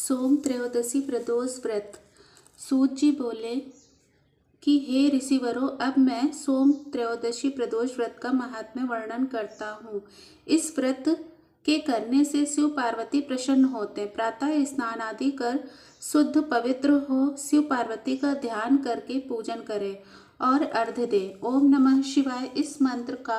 सोम त्रयोदशी प्रदोष व्रत। सूत जी बोले कि हे ऋषिवरों, अब मैं सोम त्रयोदशी प्रदोष व्रत का महात्म्य वर्णन करता हूँ। इस व्रत के करने से शिव पार्वती प्रसन्न होते। प्रातः स्नान आदि कर शुद्ध पवित्र हो शिव पार्वती का ध्यान करके पूजन करें और अर्घ्य दे। ओम नमः शिवाय इस मंत्र का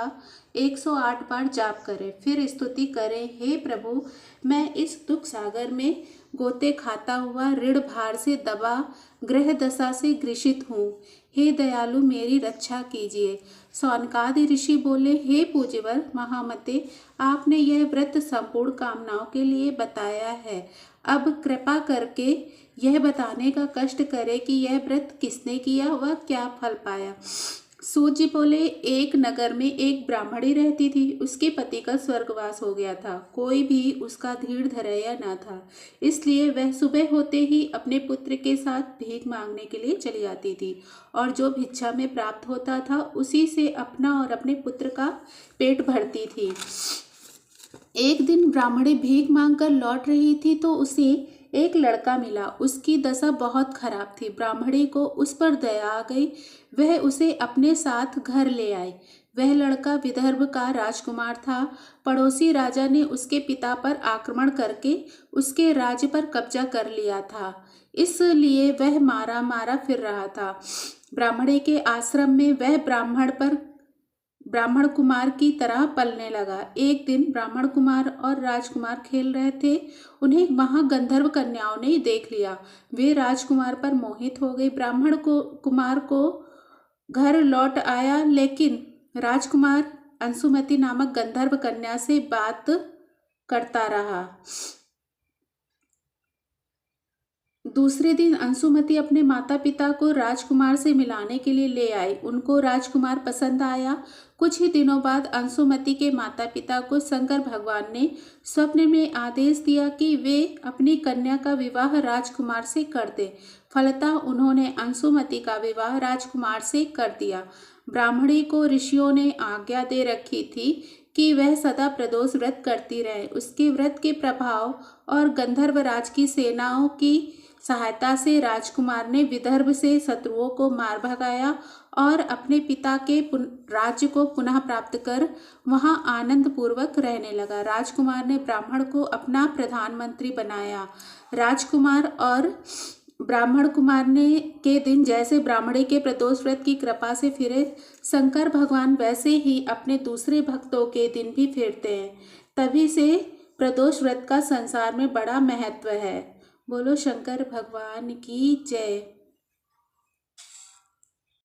108 बार जाप करें। फिर स्तुति करें, हे प्रभु, मैं इस दुख सागर में गोते खाता हुआ ऋण भार से दबा ग्रह दशा से ग्रसित हूँ। हे दयालु, मेरी रक्षा कीजिए। सौनकादि ऋषि बोले, हे पूज्यवर महामते, आपने यह व्रत संपूर्ण कामनाओं के लिए बताया है। अब कृपा करके यह बताने का कष्ट करे कि यह व्रत किसने किया व क्या फल पाया। सूत जी बोले, एक नगर में एक ब्राह्मणी रहती थी। उसके पति का स्वर्गवास हो गया था। कोई भी उसका धीर धरैया न था, इसलिए वह सुबह होते ही अपने पुत्र के साथ भीख मांगने के लिए चली जाती थी और जो भिक्षा में प्राप्त होता था उसी से अपना और अपने पुत्र का पेट भरती थी। एक दिन ब्राह्मणी भीख मांगकर लौट रही थी तो उसे एक लड़का मिला। उसकी दशा बहुत खराब थी। ब्राह्मणी को उस पर दया आ गई। वह उसे अपने साथ घर ले आई। वह लड़का विदर्भ का राजकुमार था। पड़ोसी राजा ने उसके पिता पर आक्रमण करके उसके राज्य पर कब्जा कर लिया था, इसलिए वह मारा मारा फिर रहा था। ब्राह्मणी के आश्रम में वह ब्राह्मण कुमार की तरह पलने लगा। एक दिन ब्राह्मण कुमार और राजकुमार खेल रहे थे। उन्हें वहां गंधर्व कन्याओं ने देख लिया। वे राजकुमार पर मोहित हो गई। कुमार को घर लौट आया, लेकिन राजकुमार अंशुमति नामक गंधर्व कन्या से बात करता रहा। दूसरे दिन अंशुमति अपने माता पिता को राजकुमार से मिलाने के लिए ले आई। उनको राजकुमार पसंद आया। कुछ ही दिनों बाद अंशुमति के माता पिता को शंकर भगवान ने स्वप्न में आदेश दिया कि वे अपनी कन्या का विवाह राजकुमार से कर दें। फलतः उन्होंने अंशुमति का विवाह राजकुमार से कर दिया। ब्राह्मणी को ऋषियों ने आज्ञा दे रखी थी कि वह सदा प्रदोष व्रत करती रहे। उसके व्रत के प्रभाव और गंधर्वराज की सेनाओं की सहायता से राजकुमार ने विदर्भ से शत्रुओं को मार भगाया और अपने पिता के राज्य को पुनः प्राप्त कर वहां आनंद पूर्वक रहने लगा। राजकुमार ने ब्राह्मण को अपना प्रधानमंत्री बनाया। राजकुमार और ब्राह्मण कुमार ने के दिन जैसे ब्राह्मणी के प्रदोष व्रत की कृपा से फिरे, शंकर भगवान वैसे ही अपने दूसरे भक्तों के दिन भी फिरते हैं। तभी से प्रदोष व्रत का संसार में बड़ा महत्व है। बोलो शंकर भगवान की जय।